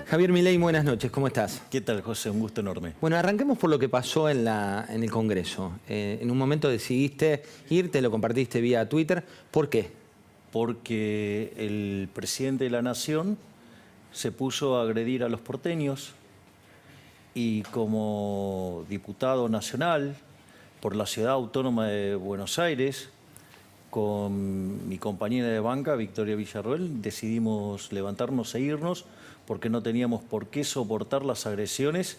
Javier Milei, buenas noches, ¿cómo estás? ¿Qué tal, José? Un gusto enorme. Bueno, arranquemos por lo que pasó en el Congreso. En un momento decidiste irte, lo compartiste vía Twitter. ¿Por qué? Porque el presidente de la Nación se puso a agredir a los porteños y como diputado nacional por la Ciudad Autónoma de Buenos Aires, con mi compañera de banca, Victoria Villarroel, decidimos levantarnos e irnos porque no teníamos por qué soportar las agresiones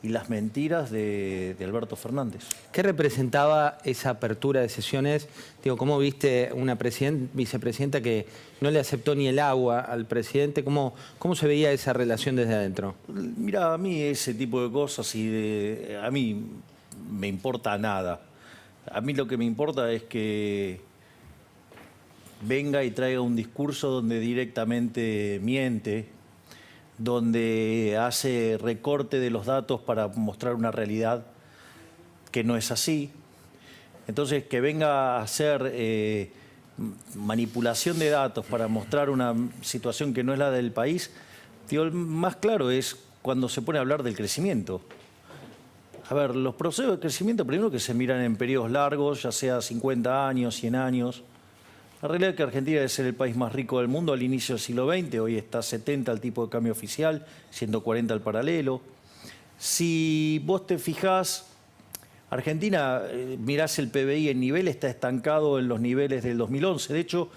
y las mentiras de Alberto Fernández. ¿Qué representaba esa apertura de sesiones? Digo, ¿cómo viste una vicepresidenta que no le aceptó ni el agua al presidente? ¿Cómo se veía esa relación desde adentro? Mira, a mí ese tipo de cosas a mí me importa nada. A mí lo que me importa es que venga y traiga un discurso donde directamente miente, donde hace recorte de los datos para mostrar una realidad que no es así. Entonces, que venga a hacer manipulación de datos para mostrar una situación que no es la del país, digo, el más claro es cuando se pone a hablar del crecimiento. A ver, los procesos de crecimiento, primero que se miran en periodos largos, ya sea 50 años, 100 años. La realidad es que Argentina debe ser el país más rico del mundo al inicio del siglo XX, hoy está 70 el tipo de cambio oficial, 140 el paralelo. Si vos te fijás, Argentina, mirás el PBI en nivel, está estancado en los niveles del 2011. De hecho,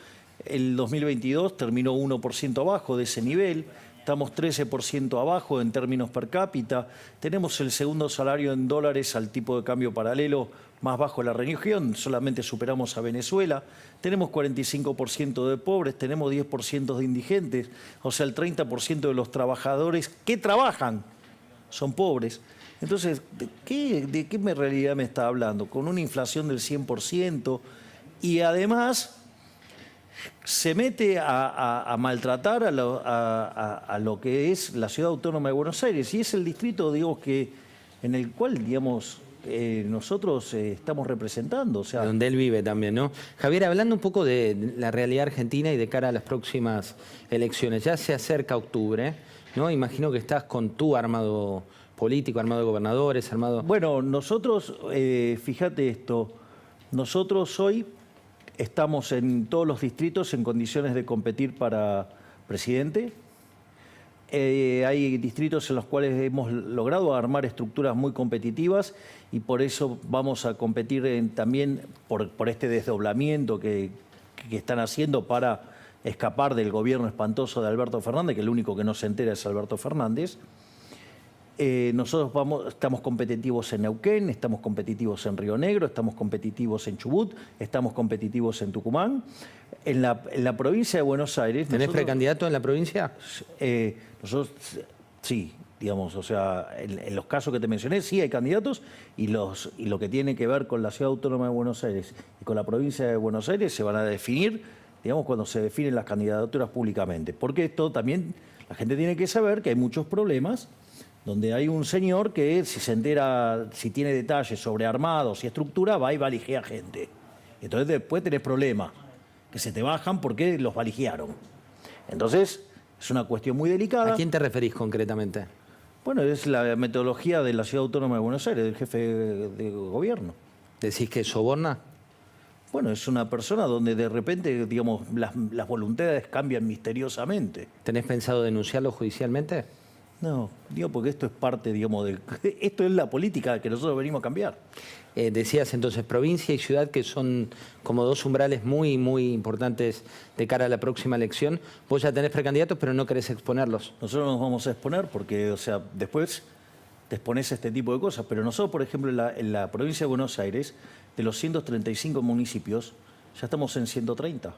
el 2022 terminó 1% abajo de ese nivel. Estamos 13% abajo en términos per cápita. Tenemos el segundo salario en dólares al tipo de cambio paralelo más bajo de la región. Solamente superamos a Venezuela. Tenemos 45% de pobres, tenemos 10% de indigentes. O sea, el 30% de los trabajadores que trabajan son pobres. Entonces, ¿de qué realidad me está hablando? Con una inflación del 100% y además se mete a maltratar a lo que es la Ciudad Autónoma de Buenos Aires. Y es el distrito, digamos, en el cual, digamos, nosotros estamos representando. O sea, donde él vive también, ¿no? Javier, hablando un poco de la realidad argentina y de cara a las próximas elecciones, ya se acerca octubre, ¿no? Imagino que estás con tu armado político, armado de gobernadores, armado... Bueno, nosotros, fíjate esto, nosotros hoy estamos en todos los distritos en condiciones de competir para presidente. Hay distritos en los cuales hemos logrado armar estructuras muy competitivas y por eso vamos a competir también por este desdoblamiento que están haciendo para escapar del gobierno espantoso de Alberto Fernández, que el único que no se entera es Alberto Fernández. Nosotros estamos competitivos en Neuquén, estamos competitivos en Río Negro, estamos competitivos en Chubut, estamos competitivos en Tucumán. En la provincia de Buenos Aires... ¿Tenés precandidato en la provincia? Nosotros sí, digamos, o sea, en los casos que te mencioné sí hay candidatos y lo que tiene que ver con la Ciudad Autónoma de Buenos Aires y con la provincia de Buenos Aires se van a definir, digamos, cuando se definen las candidaturas públicamente. Porque esto también, la gente tiene que saber que hay muchos problemas donde hay un señor que si se entera, si tiene detalles sobre armados y estructura, va y valijea gente. Entonces después tenés problemas, que se te bajan porque los valijearon. Entonces es una cuestión muy delicada. ¿A quién te referís concretamente? Bueno, es la metodología de la Ciudad Autónoma de Buenos Aires, del jefe de gobierno. ¿Decís que soborna? Bueno, es una persona donde de repente, digamos, las voluntades cambian misteriosamente. ¿Tenés pensado denunciarlo judicialmente? No, digo porque esto es parte, digamos, esto es la política que nosotros venimos a cambiar. Decías entonces provincia y ciudad que son como dos umbrales muy, muy importantes de cara a la próxima elección. Vos ya tenés precandidatos, pero no querés exponerlos. Nosotros nos vamos a exponer porque, o sea, después te expones a este tipo de cosas. Pero nosotros, por ejemplo, en la provincia de Buenos Aires, de los 135 municipios, ya estamos en 130.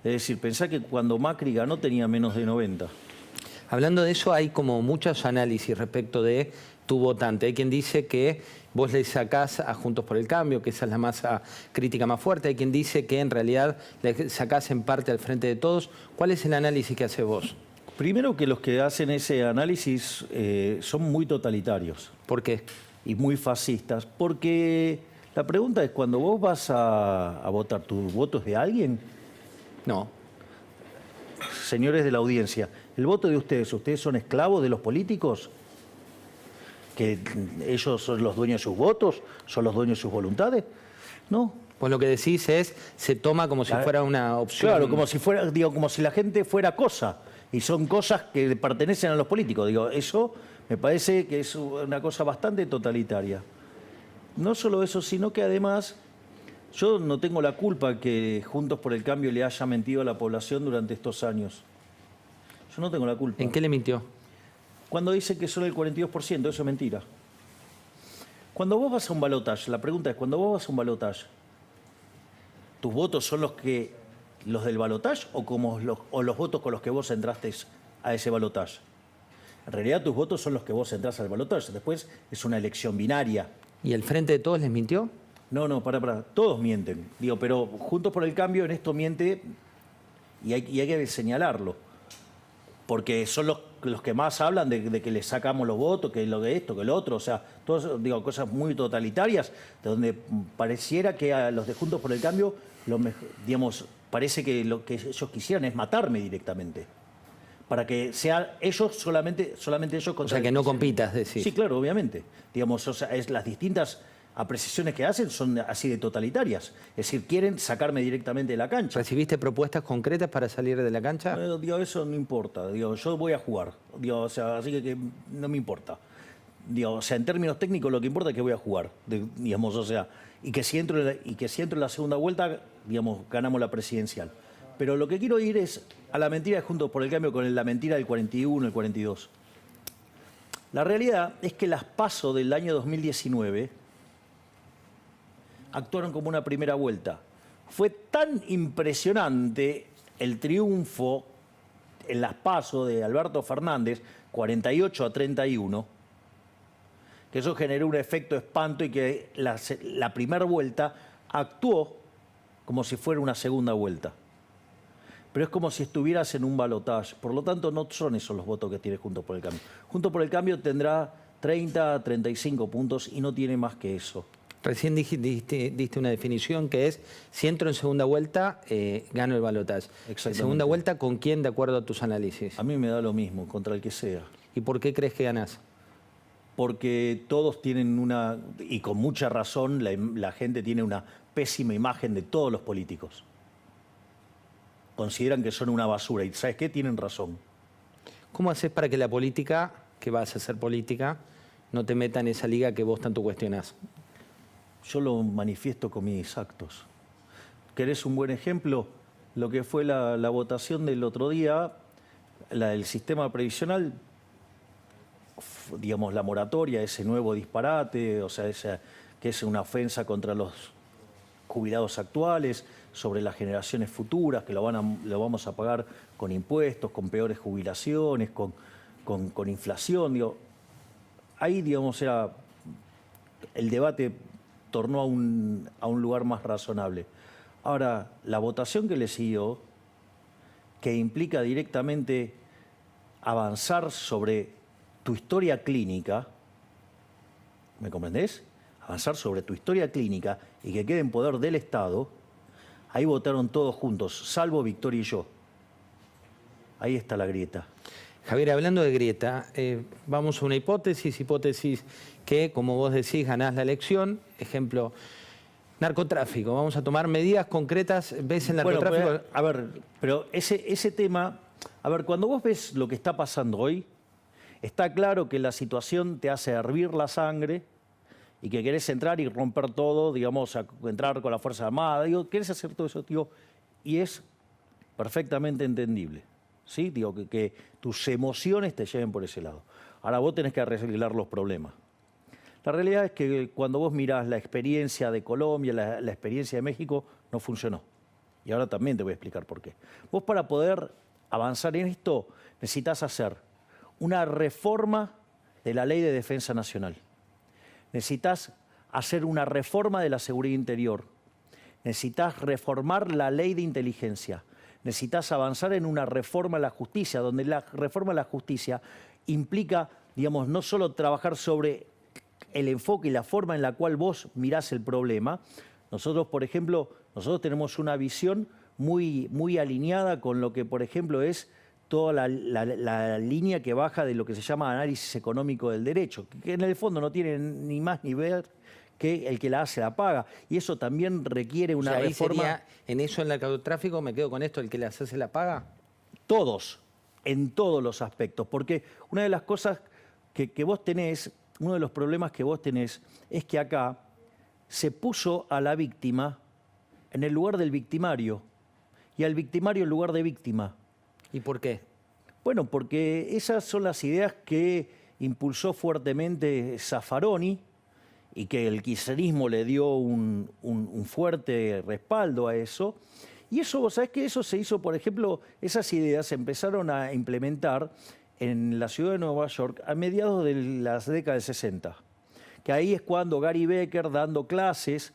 Es decir, pensá que cuando Macri ganó tenía menos de 90. Hablando de eso, hay como muchos análisis respecto de tu votante. Hay quien dice que vos le sacás a Juntos por el Cambio, que esa es la masa crítica más fuerte. Hay quien dice que en realidad le sacás en parte al Frente de Todos. ¿Cuál es el análisis que haces vos? Primero que los que hacen ese análisis son muy totalitarios. ¿Por qué? Y muy fascistas, porque La pregunta es, cuando vos vas a votar, ¿tu voto es de alguien? No. Señores de la audiencia, ¿el voto de ustedes son esclavos de los políticos? ¿Que ellos son los dueños de sus votos? ¿Son los dueños de sus voluntades? No. Pues lo que decís es, se toma como si fuera una opción. Claro, como si fuera, digo, como si la gente fuera cosa. Y son cosas que pertenecen a los políticos. Digo, eso me parece que es una cosa bastante totalitaria. No solo eso, sino que además yo no tengo la culpa que Juntos por el Cambio le haya mentido a la población durante estos años. Yo no tengo la culpa. ¿En qué le mintió? Cuando dice que solo el 42%, eso es mentira. Cuando vos vas a un balotaje, la pregunta es, cuando vos vas a un balotaje, ¿tus votos son los del balotaje o los votos con los que vos entraste a ese balotaje? En realidad tus votos son los que vos entrás al balotaje. Después es una elección binaria. ¿Y el Frente de Todos les mintió? No, para. Todos mienten. Digo, pero Juntos por el Cambio en esto miente y hay que señalarlo. Porque son los que más hablan de que les sacamos los votos, que lo de esto, que lo otro. O sea, todas, digo, cosas muy totalitarias, de donde pareciera que a los de Juntos por el Cambio, digamos, parece que lo que ellos quisieran es matarme directamente. Para que sea ellos, solamente ellos contra. O sea, que no compitas, decís. Sí, claro, obviamente. Digamos, o sea, las distintas apreciaciones que hacen son así de totalitarias. Es decir, quieren sacarme directamente de la cancha. ¿Recibiste propuestas concretas para salir de la cancha? Digo, eso no importa. Digo, yo voy a jugar. Digo, o sea, así que no me importa. Digo, o sea, en términos técnicos lo que importa es que voy a jugar. Digamos, o sea, y que si entro en la segunda vuelta, digamos, ganamos la presidencial. Pero lo que quiero ir es a la mentira de Juntos por el Cambio con la mentira del 41, el 42. La realidad es que las PASO del año 2019 actuaron como una primera vuelta. Fue tan impresionante el triunfo en las PASO de Alberto Fernández, 48-31, que eso generó un efecto espanto y que la primera vuelta actuó como si fuera una segunda vuelta. Pero es como si estuvieras en un balotaje. Por lo tanto, no son esos los votos que tiene Juntos por el Cambio. Juntos por el Cambio tendrá 30, 35 puntos y no tiene más que eso. Recién diste una definición que es, si entro en segunda vuelta, gano el balotaje. Exactamente. ¿Segunda vuelta con quién, de acuerdo a tus análisis? A mí me da lo mismo, contra el que sea. ¿Y por qué crees que ganás? Porque todos tienen y con mucha razón, la gente tiene una pésima imagen de todos los políticos. Consideran que son una basura y ¿sabes qué? Tienen razón. ¿Cómo haces para que la política, que vas a hacer política, no te meta en esa liga que vos tanto cuestionás? Yo lo manifiesto con mis actos. ¿Querés un buen ejemplo? Lo que fue la votación del otro día, la del sistema previsional, digamos, la moratoria, ese nuevo disparate, o sea, que es una ofensa contra los jubilados actuales, sobre las generaciones futuras, que lo vamos a pagar con impuestos, con peores jubilaciones, con inflación. Digo, ahí, digamos, el debate tornó a un lugar más razonable. Ahora, la votación que le siguió, que implica directamente avanzar sobre tu historia clínica, ¿me comprendés? Avanzar sobre tu historia clínica y que quede en poder del Estado, ahí votaron todos juntos, salvo Victoria y yo. Ahí está la grieta. Javier, hablando de grieta, vamos a una hipótesis que, como vos decís, ganás la elección. Ejemplo, narcotráfico. Vamos a tomar medidas concretas. ¿Ves el narcotráfico? Bueno, a ver, pero ese tema... A ver, cuando vos ves lo que está pasando hoy, está claro que la situación te hace hervir la sangre y que querés entrar y romper todo, digamos, a entrar con la Fuerza Armada, digo, querés hacer todo eso, tío, y es perfectamente entendible, ¿sí? Digo, que tus emociones te lleven por ese lado. Ahora vos tenés que arreglar los problemas. La realidad es que cuando vos mirás la experiencia de Colombia, la experiencia de México, no funcionó. Y ahora también te voy a explicar por qué. Vos para poder avanzar en esto necesitas hacer una reforma de la Ley de Defensa Nacional. Necesitas hacer una reforma de la seguridad interior. Necesitas reformar la ley de inteligencia. Necesitas avanzar en una reforma de la justicia, donde la reforma de la justicia implica, digamos, no solo trabajar sobre el enfoque y la forma en la cual vos mirás el problema. Nosotros, por ejemplo, nosotros tenemos una visión muy alineada con lo que, por ejemplo, es toda la línea que baja de lo que se llama análisis económico del derecho, que en el fondo no tiene ni más ni ver que el que la hace la paga. Y eso también requiere una ahí reforma. sería, en eso, en el narcotráfico, me quedo con esto, el que la hace la paga. Todos, en todos los aspectos. Porque una de las cosas que vos tenés, uno de los problemas que vos tenés, es que acá se puso a la víctima en el lugar del victimario y al victimario en lugar de víctima. ¿Y por qué? Bueno, porque esas son las ideas que impulsó fuertemente Zaffaroni y que el kirchnerismo le dio un fuerte respaldo a eso. Y eso, vos sabés que eso se hizo, por ejemplo, esas ideas se empezaron a implementar en la ciudad de Nueva York a mediados de las décadas del 60. Que ahí es cuando Gary Becker, dando clases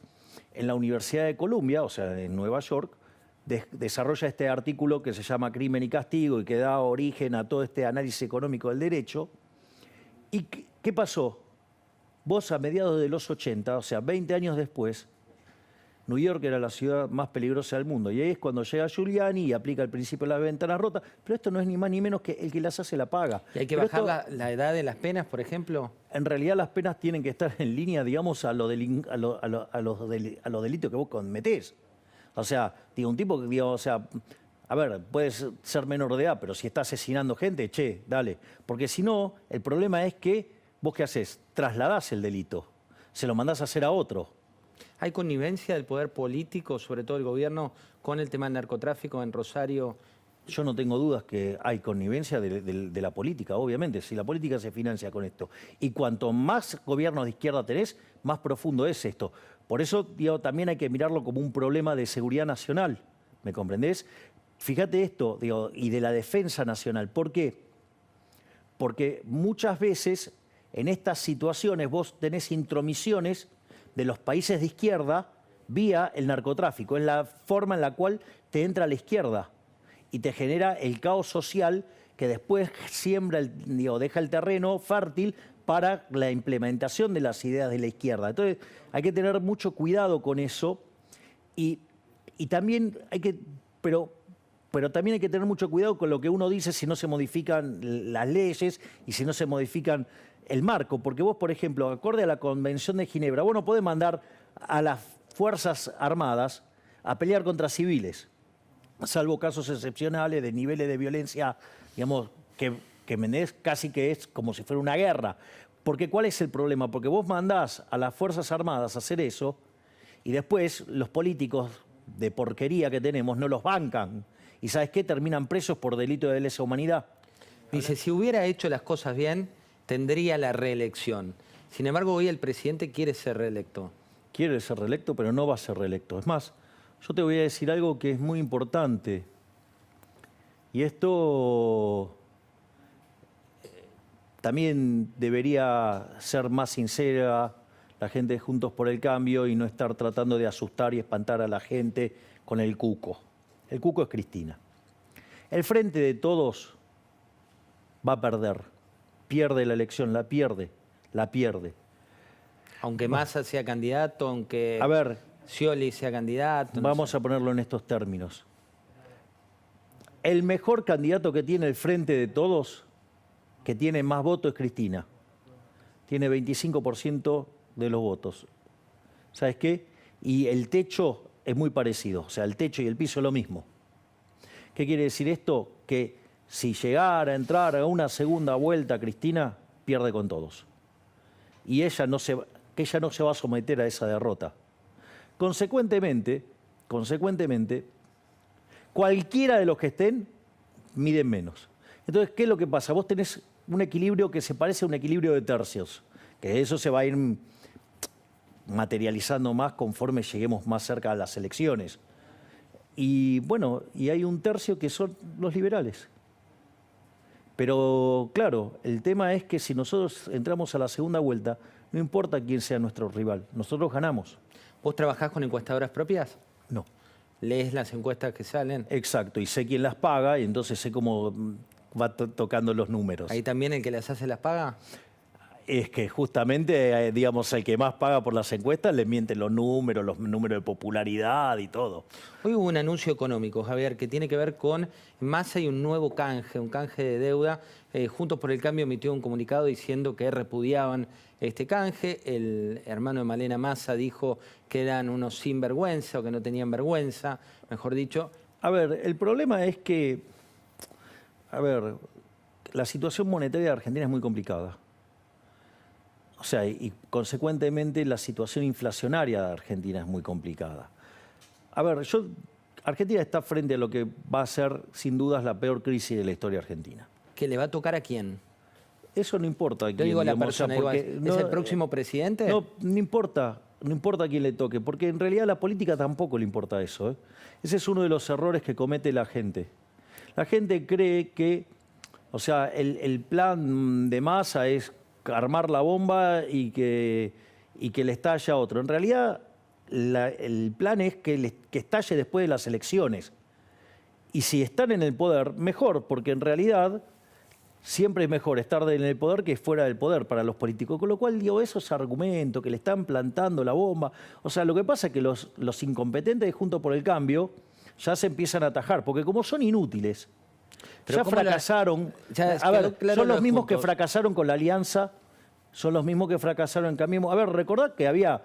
en la Universidad de Columbia, o sea, en Nueva York, desarrolla este artículo que se llama Crimen y Castigo y que da origen a todo este análisis económico del derecho. ¿Y qué pasó? Vos a mediados de los 80, o sea, 20 años después, New York era la ciudad más peligrosa del mundo. Y ahí es cuando llega Giuliani y aplica el principio de las ventanas rotas. Pero esto no es ni más ni menos que el que las hace la paga. ¿Y hay que bajar la edad de las penas, por ejemplo? En realidad las penas tienen que estar en línea, digamos, a los delitos que vos cometés. O sea, digo, un tipo que, digo, o sea, a ver, puedes ser menor de edad, pero si está asesinando gente, che, dale. Porque si no, el problema es que vos qué haces, trasladás el delito, se lo mandás a hacer a otro. ¿Hay connivencia del poder político, sobre todo el gobierno, con el tema del narcotráfico en Rosario? Yo no tengo dudas que hay connivencia de la política, obviamente, si la política se financia con esto. Y cuanto más gobiernos de izquierda tenés, más profundo es esto. Por eso, digo, también hay que mirarlo como un problema de seguridad nacional, ¿me comprendés? Fíjate esto, digo, y de la defensa nacional. ¿Por qué? Porque muchas veces en estas situaciones vos tenés intromisiones de los países de izquierda vía el narcotráfico. Es la forma en la cual te entra a la izquierda y te genera el caos social que después siembra, deja el terreno fértil para la implementación de las ideas de la izquierda. Entonces hay que tener mucho cuidado con eso y también hay que, pero también hay que tener mucho cuidado con lo que uno dice si no se modifican las leyes y si no se modifican el marco. Porque vos, por ejemplo, acorde a la Convención de Ginebra, vos no podés mandar a las Fuerzas Armadas a pelear contra civiles, salvo casos excepcionales de niveles de violencia, digamos, que casi que es como si fuera una guerra. Porque ¿cuál es el problema? Porque vos mandás a las Fuerzas Armadas a hacer eso y después los políticos de porquería que tenemos no los bancan. ¿Y sabes qué? Terminan presos por delito de lesa humanidad. Dice, si hubiera hecho las cosas bien, tendría la reelección. Sin embargo, hoy el presidente quiere ser reelecto. Quiere ser reelecto, pero no va a ser reelecto. Es más, yo te voy a decir algo que es muy importante. Y esto también debería ser más sincera la gente de Juntos por el Cambio y no estar tratando de asustar y espantar a la gente con el cuco. El cuco es Cristina. El Frente de Todos va a perder. Pierde la elección, la pierde. Aunque Massa sea candidato, aunque a ver, Scioli sea candidato. Vamos a ponerlo en estos términos. El mejor candidato que tiene el Frente de Todos, que tiene más votos, es Cristina. Tiene 25% de los votos. ¿Sabes qué? Y el techo es muy parecido. O sea, el techo y el piso es lo mismo. ¿Qué quiere decir esto? Que si llegara a entrar a una segunda vuelta Cristina, pierde con todos. Y ella no se va a someter a esa derrota. Consecuentemente, cualquiera de los que estén, miden menos. Entonces, ¿qué es lo que pasa? Vos tenés un equilibrio que se parece a un equilibrio de tercios, que eso se va a ir materializando más conforme lleguemos más cerca a las elecciones. Y bueno, y hay un tercio que son los liberales. Pero claro, el tema es que si nosotros entramos a la segunda vuelta, no importa quién sea nuestro rival, nosotros ganamos. ¿Vos trabajás con encuestadoras propias? No. ¿Lees las encuestas que salen? Exacto, y sé quién las paga y entonces sé cómo va tocando los números. ¿Ahí también el que las hace las paga? Es que justamente, digamos, el que más paga por las encuestas le mienten los números de popularidad y todo. Hoy hubo un anuncio económico, Javier, que tiene que ver con Massa y un nuevo canje, un canje de deuda. Juntos por el Cambio emitió un comunicado diciendo que repudiaban este canje. El hermano de Malena Massa dijo que eran unos sinvergüenza o que no tenían vergüenza, mejor dicho. A ver, el problema es que, la situación monetaria de Argentina es muy complicada. O sea, y consecuentemente la situación inflacionaria de Argentina es muy complicada. A ver, Argentina está frente a lo que va a ser, sin dudas, la peor crisis de la historia argentina. ¿Que le va a tocar a quién? Eso no importa a quién. Yo digo la digamos, persona, o sea, ¿es el próximo presidente? No importa a quién le toque, porque en realidad a la política tampoco le importa eso, ¿eh? Ese es uno de los errores que comete la gente. La gente cree que, o sea, el plan de Massa es armar la bomba y que le estalle a otro. En realidad, el plan es que estalle después de las elecciones. Y si están en el poder, mejor, porque en realidad siempre es mejor estar en el poder que fuera del poder para los políticos. Con lo cual, digo, esos argumentos que le están plantando la bomba. O sea, lo que pasa es que los incompetentes de Juntos por el Cambio ya se empiezan a atajar, porque como son inútiles, pero ya fracasaron. Son los mismos que fracasaron con la alianza, son los mismos que fracasaron en Cambiemos. A ver, recordad que había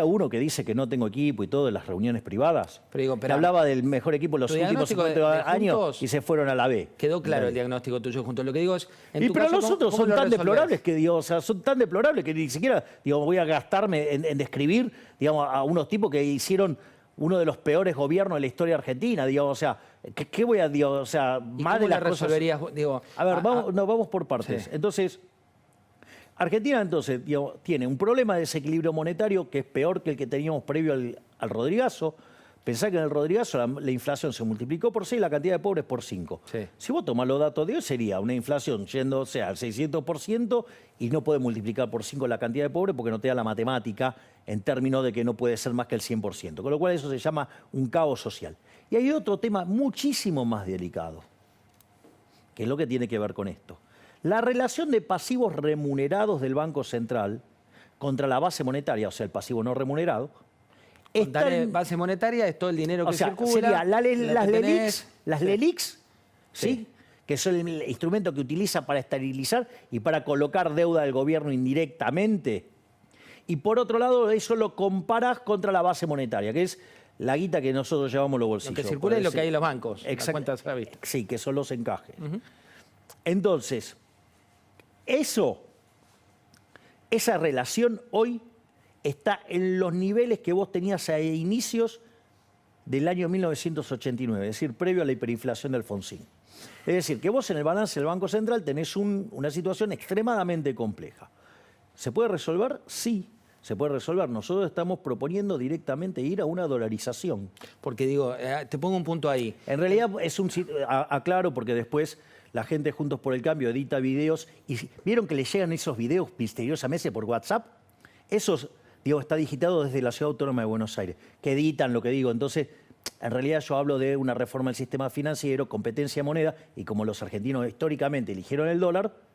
uno que dice que no tengo equipo y todo en las reuniones privadas. Pero hablaba del mejor equipo en los últimos 50 años y se fueron a la B. Quedó claro el diagnóstico tuyo junto. Lo que digo es... Pero los otros son tan deplorables que, digo, o sea, son tan deplorables que ni siquiera, digo, voy a gastarme en describir, digamos, a unos tipos que hicieron uno de los peores gobiernos de la historia argentina, digamos, o sea, ¿qué voy a, digo, o sea, más de las cosas... Digo, a ver, vamos por partes. Sí. Entonces, Argentina, entonces, digamos, tiene un problema de desequilibrio monetario que es peor que el que teníamos previo al Rodrigazo. Pensá que en el Rodrigazo la inflación se multiplicó por 6 y la cantidad de pobres por 5. Sí. Si vos tomás los datos de hoy, sería una inflación yéndose al 600% y no puede multiplicar por 5 la cantidad de pobres porque no te da la matemática en términos de que no puede ser más que el 100%. Con lo cual eso se llama un caos social. Y hay otro tema muchísimo más delicado, que es lo que tiene que ver con esto. La relación de pasivos remunerados del Banco Central contra la base monetaria, o sea, el pasivo no remunerado. Base monetaria es todo el dinero que circula. Sería las LELIQs, ¿sí? Que son el instrumento que utiliza para estabilizar y para colocar deuda del gobierno indirectamente. Y por otro lado, eso lo comparás contra la base monetaria, que es la guita que nosotros llevamos los bolsillos. Lo que circula es lo que hay en los bancos. Exacto. Sí, que son los encajes. Entonces, esa relación hoy está en los niveles que vos tenías a inicios del año 1989, es decir, previo a la hiperinflación de Alfonsín. Es decir, que vos en el balance del Banco Central tenés una situación extremadamente compleja. ¿Se puede resolver? Sí, se puede resolver. Nosotros estamos proponiendo directamente ir a una dolarización. Porque digo, te pongo un punto ahí. En realidad es aclaro porque después la gente Juntos por el Cambio edita videos y ¿vieron que le llegan esos videos misteriosamente por WhatsApp? Esos, digo, está digitado desde la Ciudad Autónoma de Buenos Aires, que editan lo que digo. Entonces, en realidad yo hablo de una reforma del sistema financiero, competencia de moneda, y como los argentinos históricamente eligieron el dólar,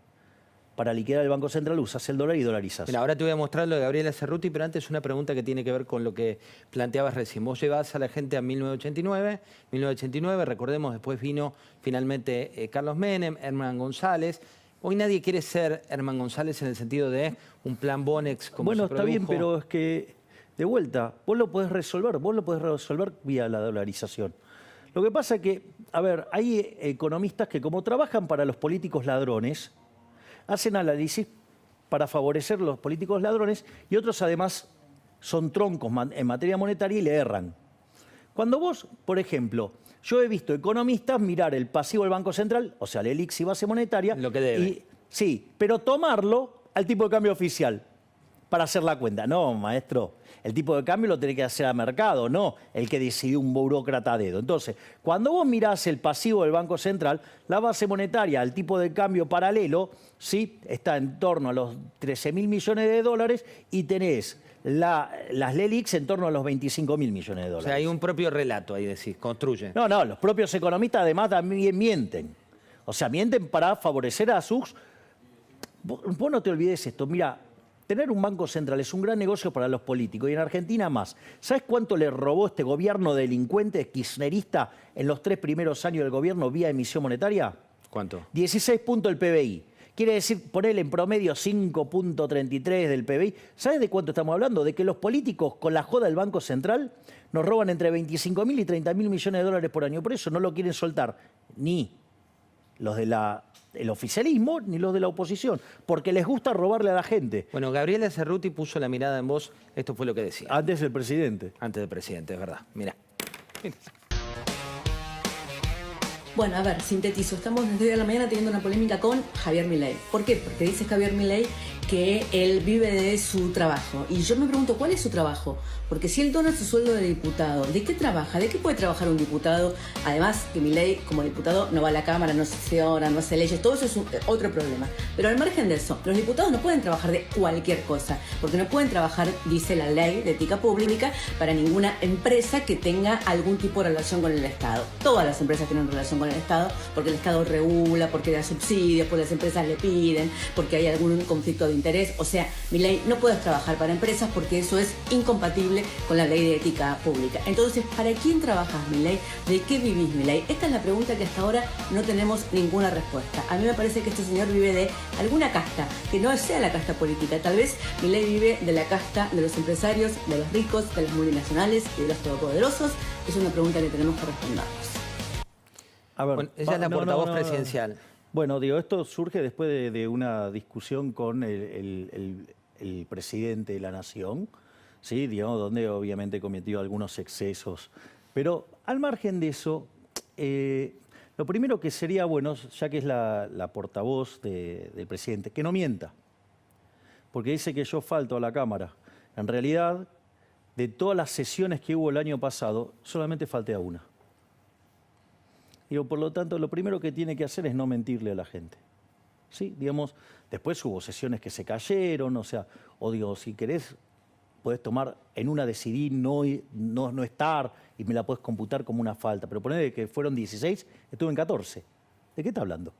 para liquidar el Banco Central usas el dólar y dolarizas. Mira, ahora te voy a mostrar lo de Gabriela Cerruti, pero antes una pregunta que tiene que ver con lo que planteabas recién. Vos llevás a la gente a 1989, recordemos, después vino finalmente Carlos Menem, Herman González. Hoy nadie quiere ser Herman González en el sentido de un plan Bonex como bueno, se produjo. Está bien, pero es que, de vuelta, vos lo podés resolver vía la dolarización. Lo que pasa es que, a ver, hay economistas que como trabajan para los políticos ladrones, hacen análisis para favorecer a los políticos ladrones y otros además son troncos en materia monetaria y le erran. Cuando vos, por ejemplo, yo he visto economistas mirar el pasivo del Banco Central, o sea, el ELIX y base monetaria. Lo que debe. Sí, pero tomarlo al tipo de cambio oficial para hacer la cuenta. No, maestro, el tipo de cambio lo tiene que hacer a mercado, no el que decidió un burócrata a dedo. Entonces, cuando vos mirás el pasivo del Banco Central, la base monetaria, el tipo de cambio paralelo, ¿sí? Está en torno a los 13.000 millones de dólares y tenés las LELIQs en torno a los 25.000 millones de dólares. O sea, hay un propio relato ahí, decís, construyen. No, los propios economistas además también mienten. O sea, mienten para favorecer a sus vos no te olvides esto. Mira, tener un banco central es un gran negocio para los políticos y en Argentina más. ¿Sabes cuánto le robó este gobierno delincuente kirchnerista en los 3 primeros años del gobierno vía emisión monetaria? ¿Cuánto? 16 puntos del PBI. Quiere decir, ponerle en promedio 5.33 del PBI. ¿Sabes de cuánto estamos hablando? De que los políticos, con la joda del Banco Central, nos roban entre 25.000 y 30.000 millones de dólares por año. Por eso no lo quieren soltar ni los del oficialismo ni los de la oposición, porque les gusta robarle a la gente. Bueno, Gabriela Cerruti puso la mirada en vos. Esto fue lo que decía. Antes del presidente. Antes del presidente, es verdad. Mirá. Bueno, a ver, sintetizo. Estamos desde hoy a la mañana teniendo una polémica con Javier Milei. ¿Por qué? Porque dice Javier Milei que él vive de su trabajo. Y yo me pregunto, ¿cuál es su trabajo? Porque si él dona su sueldo de diputado, ¿de qué trabaja? ¿De qué puede trabajar un diputado? Además, que Milei, como diputado, no va a la Cámara, no sesiona, no hace leyes. Todo eso es otro problema. Pero al margen de eso, los diputados no pueden trabajar de cualquier cosa. Porque no pueden trabajar, dice la ley de ética pública, para ninguna empresa que tenga algún tipo de relación con el Estado. Todas las empresas tienen relación con el Estado, porque el Estado regula, porque da subsidios, porque las empresas le piden, porque hay algún conflicto de interés. O sea, Milei, no puedes trabajar para empresas porque eso es incompatible con la ley de ética pública. Entonces, ¿para quién trabajas, Milei? ¿De qué vivís, Milei? Esta es la pregunta que hasta ahora no tenemos ninguna respuesta. A mí me parece que este señor vive de alguna casta, que no sea la casta política. Tal vez Milei vive de la casta de los empresarios, de los ricos, de las multinacionales y de los todopoderosos. Es una pregunta que tenemos que respondernos. A ver, Bueno, ella es la portavoz presidencial. Bueno, digo, esto surge después de una discusión con el presidente de la Nación, ¿sí? Digamos, donde obviamente cometió algunos excesos. Pero al margen de eso, lo primero que sería bueno, ya que es la portavoz del presidente, que no mienta. Porque dice que yo falto a la Cámara. En realidad, de todas las sesiones que hubo el año pasado, solamente falté a una. Digo, por lo tanto, lo primero que tiene que hacer es no mentirle a la gente. ¿Sí? Digamos, después hubo sesiones que se cayeron, o sea, o digo, si querés, podés tomar, en una decidí no estar y me la podés computar como una falta. Pero poner que fueron 16, estuve en 14. ¿De qué está hablando?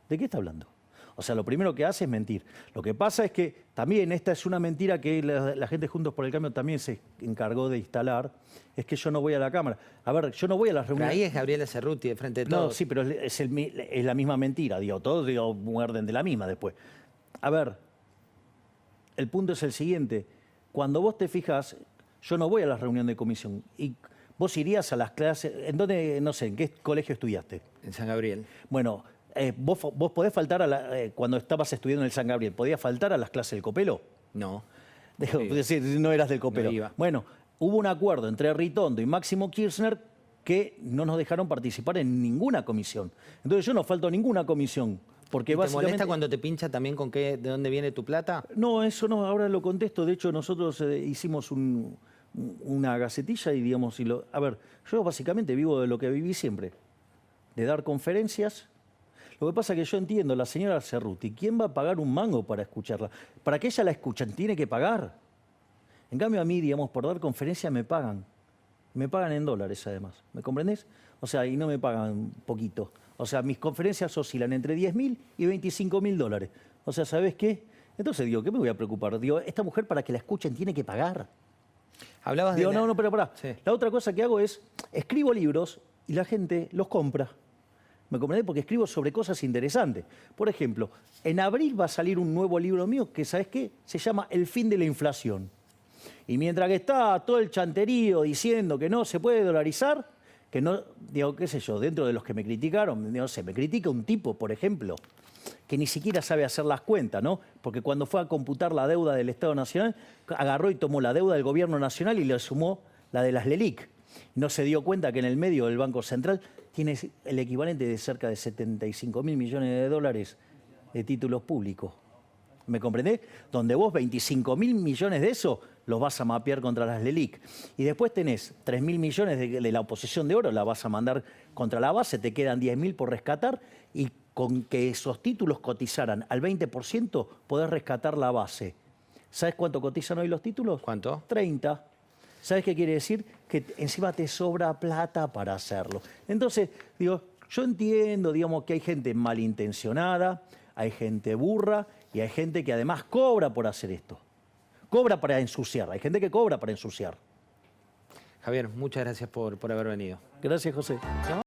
¿De qué está hablando? O sea, lo primero que hace es mentir. Lo que pasa es que también esta es una mentira que la gente Juntos por el Cambio también se encargó de instalar, es que yo no voy a la Cámara. A ver, yo no voy a las reuniones... Pero ahí es Gabriela Cerruti, de frente de todos. No, sí, pero es la misma mentira, digo, todos digo, muerden de la misma después. A ver, el punto es el siguiente. Cuando vos te fijas, yo no voy a las reuniones de comisión y vos irías a las clases... ¿En dónde, no sé, en qué colegio estudiaste? En San Gabriel. Bueno... ¿Vos podés faltar cuando estabas estudiando en el San Gabriel, podías faltar a las clases del Copelo? No. Es decir, no eras del Copelo. No iba. Bueno, hubo un acuerdo entre Ritondo y Máximo Kirchner que no nos dejaron participar en ninguna comisión. Entonces yo no falto a ninguna comisión. Porque ¿Te molesta cuando te pincha también con de dónde viene tu plata? No, eso no, ahora lo contesto. De hecho, nosotros hicimos una gacetilla y digamos... A ver, yo básicamente vivo de lo que viví siempre. De dar conferencias... Lo que pasa es que yo entiendo, la señora Cerruti, ¿quién va a pagar un mango para escucharla? Para que ella la escuchen, tiene que pagar. En cambio a mí, digamos, por dar conferencia me pagan. Me pagan en dólares además, ¿me comprendés? O sea, y no me pagan poquito. O sea, mis conferencias oscilan entre 10.000 y 25.000 dólares. O sea, ¿sabés qué? Entonces digo, ¿qué me voy a preocupar? Digo, esta mujer para que la escuchen tiene que pagar. Hablabas digo, de... no, pero pará. Sí. La otra cosa que hago es, escribo libros y la gente los compra. ¿Me comprendés? Porque escribo sobre cosas interesantes. Por ejemplo, en abril va a salir un nuevo libro mío que, ¿sabés qué? Se llama El fin de la inflación. Y mientras que está todo el chanterío diciendo que no se puede dolarizar, que no, digo, qué sé yo, dentro de los que me criticaron, no sé, me critica un tipo, por ejemplo, que ni siquiera sabe hacer las cuentas, ¿no? Porque cuando fue a computar la deuda del Estado Nacional, agarró y tomó la deuda del Gobierno Nacional y le sumó la de las LELIC. No se dio cuenta que en el medio del Banco Central tiene el equivalente de cerca de 75.000 millones de dólares de títulos públicos. ¿Me comprendés? Donde vos 25.000 millones de eso los vas a mapear contra las LELIC. Y después tenés 3.000 millones de la oposición de oro, la vas a mandar contra la base, te quedan 10.000 por rescatar y con que esos títulos cotizaran al 20% podés rescatar la base. ¿Sabés cuánto cotizan hoy los títulos? ¿Cuánto? 30. ¿Sabes qué quiere decir? Que encima te sobra plata para hacerlo. Entonces, digo, yo entiendo, digamos, que hay gente malintencionada, hay gente burra Y hay gente que además cobra por hacer esto. Cobra para ensuciar. Hay gente que cobra para ensuciar. Javier, muchas gracias por haber venido. Gracias, José. ¿No?